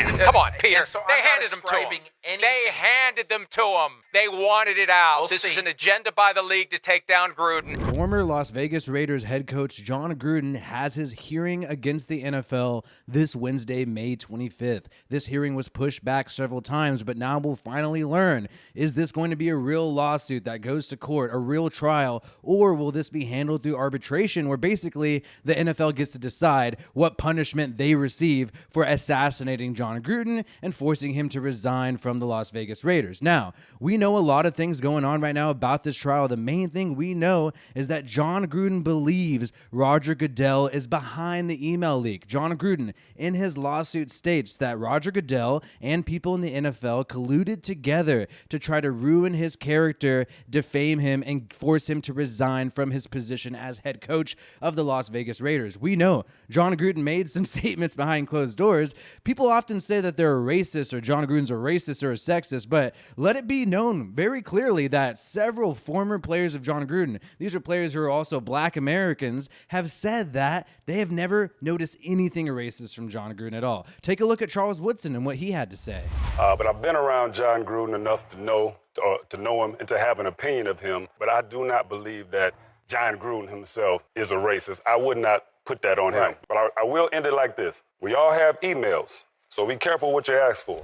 Come on, Peter. They handed them to him. They handed them to him. They wanted it out. This is an agenda by the league to take down Gruden. Former Las Vegas Raiders head coach Jon Gruden has his hearing against the NFL this Wednesday, May 25th. This hearing was pushed back several times, but now we'll finally learn, is this going to be a real lawsuit that goes to court, a real trial, or will this be handled through arbitration where basically the NFL gets to decide what punishment they receive for assassinating Jon Gruden and forcing him to resign from the Las Vegas Raiders. Now, we know a lot of things going on right now about this trial. The main thing we know is that Jon Gruden believes Roger Goodell is behind the email leak. Jon Gruden, in his lawsuit, states that Roger Goodell and people in the NFL colluded together to try to ruin his character, defame him, and force him to resign from his position as head coach of the Las Vegas Raiders. We know Jon Gruden made some statements behind closed doors. People often say that they're a racist or Jon Gruden's a racist or a sexist, but let it be known very clearly that several former players of Jon Gruden, these are players who are also Black Americans, have said that they have never noticed anything racist from Jon Gruden at all. Take a look at Charles Woodson and what he had to say. But I've been around Jon Gruden enough to know him and to have an opinion of him, but I do not believe that Jon Gruden himself is a racist. I would not put that on him. But I will end it like this. We all have emails, so be careful what you ask for.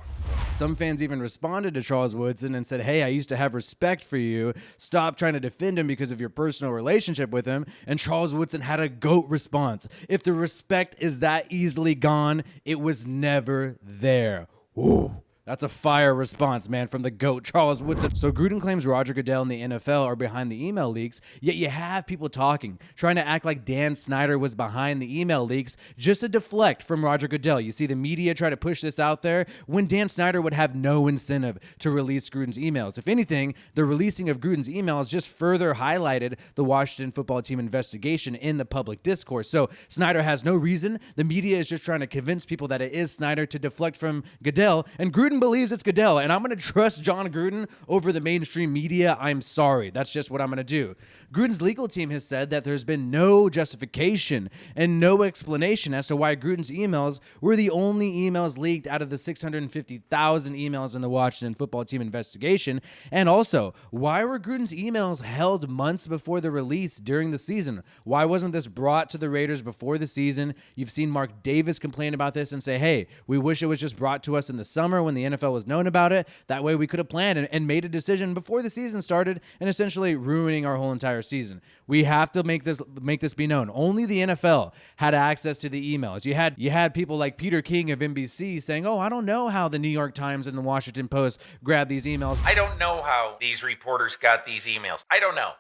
Some fans even responded to Charles Woodson and said, hey, I used to have respect for you. Stop trying to defend him because of your personal relationship with him. And Charles Woodson had a GOAT response. If the respect is that easily gone, it was never there. Woo. That's a fire response, man, from the GOAT, Charles Woodson. So Gruden claims Roger Goodell and the NFL are behind the email leaks, yet you have people talking, trying to act like Dan Snyder was behind the email leaks just to deflect from Roger Goodell. You see the media try to push this out there when Dan Snyder would have no incentive to release Gruden's emails. If anything, the releasing of Gruden's emails just further highlighted the Washington football team investigation in the public discourse. So Snyder has no reason. The media is just trying to convince people that it is Snyder to deflect from Goodell, and Gruden believes it's Goodell, and I'm going to trust Jon Gruden over the mainstream media. I'm sorry. That's just what I'm going to do. Gruden's legal team has said that there's been no justification and no explanation as to why Gruden's emails were the only emails leaked out of the 650,000 emails in the Washington football team investigation. And also, why were Gruden's emails held months before the release during the season? Why wasn't this brought to the Raiders before the season? You've seen Mark Davis complain about this and say, hey, we wish it was just brought to us in the summer when the NFL was known about it. That way we could have planned and made a decision before the season started and essentially ruining our whole entire season. We have to make this be known. Only the NFL had access to the emails. You had people like Peter King of NBC saying, oh, I don't know how the New York Times and the Washington Post grabbed these emails. I don't know how these reporters got these emails. I don't know.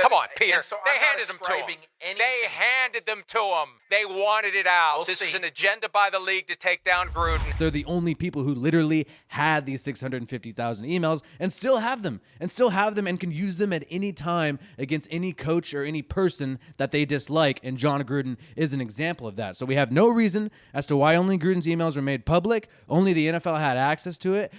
Come on, Peter. They handed them to him. They handed them to him. They wanted it out. This is an agenda by the league to take down Gruden. They're the only people who literally had these 650,000 emails and still have them and can use them at any time against any coach or any person that they dislike. And Jon Gruden is an example of that. So we have no reason as to why only Gruden's emails were made public. Only the NFL had access to it.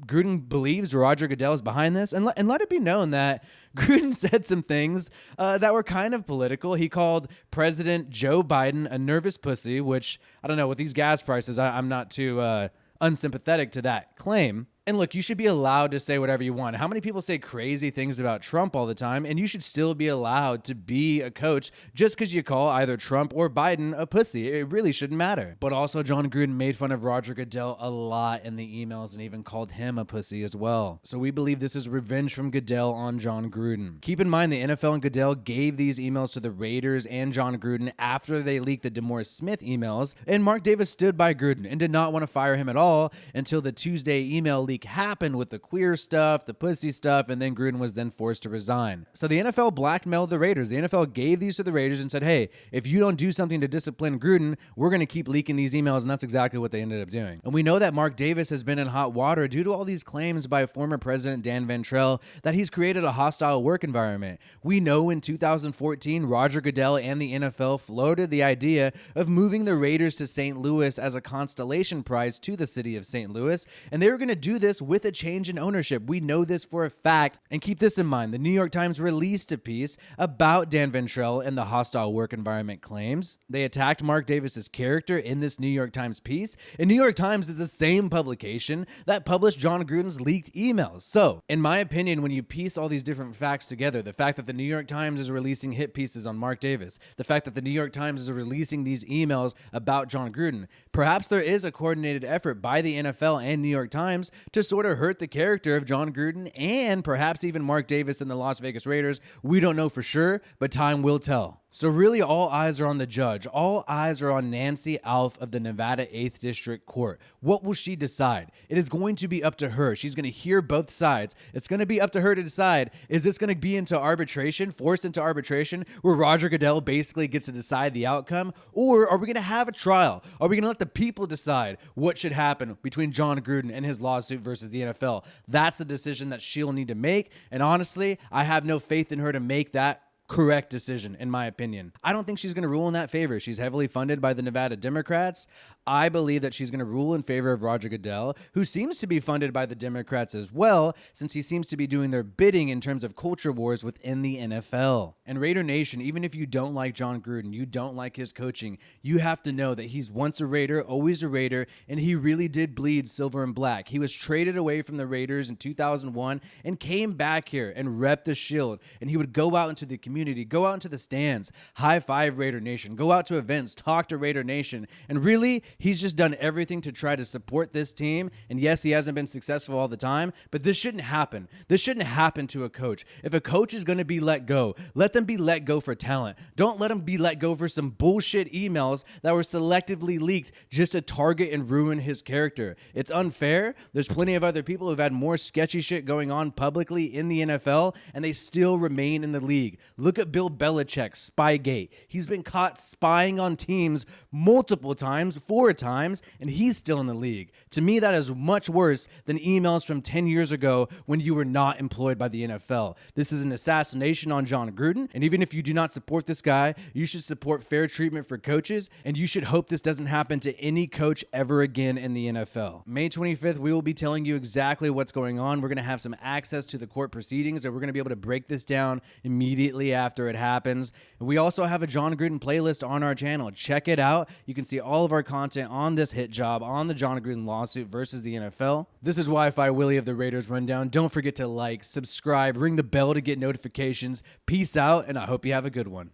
Gruden believes Roger Goodell is behind this. And let it be known that Gruden said some things that were kind of political. He called President Joe Biden a nervous pussy, which, I don't know, with these gas prices, I'm not too unsympathetic to that claim. And look, you should be allowed to say whatever you want. How many people say crazy things about Trump all the time? And you should still be allowed to be a coach just because you call either Trump or Biden a pussy. It really shouldn't matter. But also, Jon Gruden made fun of Roger Goodell a lot in the emails and even called him a pussy as well. So we believe this is revenge from Goodell on Jon Gruden. Keep in mind, the NFL and Goodell gave these emails to the Raiders and Jon Gruden after they leaked the DeMaurice Smith emails. And Mark Davis stood by Gruden and did not want to fire him at all until the Tuesday email leak happened with the queer stuff, the pussy stuff, and then Gruden was then forced to resign. So the NFL blackmailed the Raiders. The NFL gave these to the Raiders and said, hey, if you don't do something to discipline Gruden, we're going to keep leaking these emails, and that's exactly what they ended up doing. And we know that Mark Davis has been in hot water due to all these claims by former President Dan Ventrell that he's created a hostile work environment. We know in 2014, Roger Goodell and the NFL floated the idea of moving the Raiders to St. Louis as a constellation prize to the city of St. Louis, and they were going to do this with a change in ownership. We know this for a fact. And keep this in mind. The New York Times released a piece about Dan Ventrell and the hostile work environment claims. They attacked Mark Davis's character in this New York Times piece. And New York Times is the same publication that published Jon Gruden's leaked emails. So, in my opinion, when you piece all these different facts together, the fact that the New York Times is releasing hit pieces on Mark Davis, the fact that the New York Times is releasing these emails about Jon Gruden, perhaps there is a coordinated effort by the NFL and New York Times to sort of hurt the character of Jon Gruden and perhaps even Mark Davis and the Las Vegas Raiders. We don't know for sure, but time will tell. So really, all eyes are on the judge. All eyes are on Nancy Alf of the Nevada 8th District Court. What will she decide? It is going to be up to her. She's going to hear both sides. It's going to be up to her to decide, is this going to be into arbitration, forced into arbitration, where Roger Goodell basically gets to decide the outcome? Or are we going to have a trial? Are we going to let the people decide what should happen between Jon Gruden and his lawsuit versus the NFL? That's the decision that she'll need to make. And honestly, I have no faith in her to make that correct decision, in my opinion. I don't think she's going to rule in that favor. She's heavily funded by the Nevada Democrats. I believe that she's going to rule in favor of Roger Goodell, who seems to be funded by the Democrats as well, since he seems to be doing their bidding in terms of culture wars within the NFL. And Raider Nation, even if you don't like Jon Gruden, you don't like his coaching, you have to know that he's once a Raider, always a Raider, and he really did bleed silver and black. He was traded away from the Raiders in 2001 and came back here and repped the shield, and he would go out into the community, go out into the stands, high five Raider Nation, go out to events, talk to Raider Nation, and really, he's just done everything to try to support this team. And yes, he hasn't been successful all the time, but this shouldn't happen. This shouldn't happen to a coach. If a coach is going to be let go, let them be let go for talent. Don't let them be let go for some bullshit emails that were selectively leaked just to target and ruin his character. It's unfair. There's plenty of other people who've had more sketchy shit going on publicly in the NFL, and they still remain in the league. Look at Bill Belichick, Spygate. He's been caught spying on teams multiple times, 4 times, and he's still in the league. To me, that is much worse than emails from 10 years ago when you were not employed by the NFL. This is an assassination on Jon Gruden, and even if you do not support this guy, you should support fair treatment for coaches, and you should hope this doesn't happen to any coach ever again in the NFL. May 25th, we will be telling you exactly what's going on. We're going to have some access to the court proceedings, and we're going to be able to break this down immediately after it happens. And we also have a Jon Gruden playlist on our channel. Check it out. You can see all of our content on this hit job, on the Jon Gruden lawsuit versus the NFL. This is WiFiWillie of the Raiders Rundown. Don't forget to like, subscribe, ring the bell to get notifications. Peace out, and I hope you have a good one.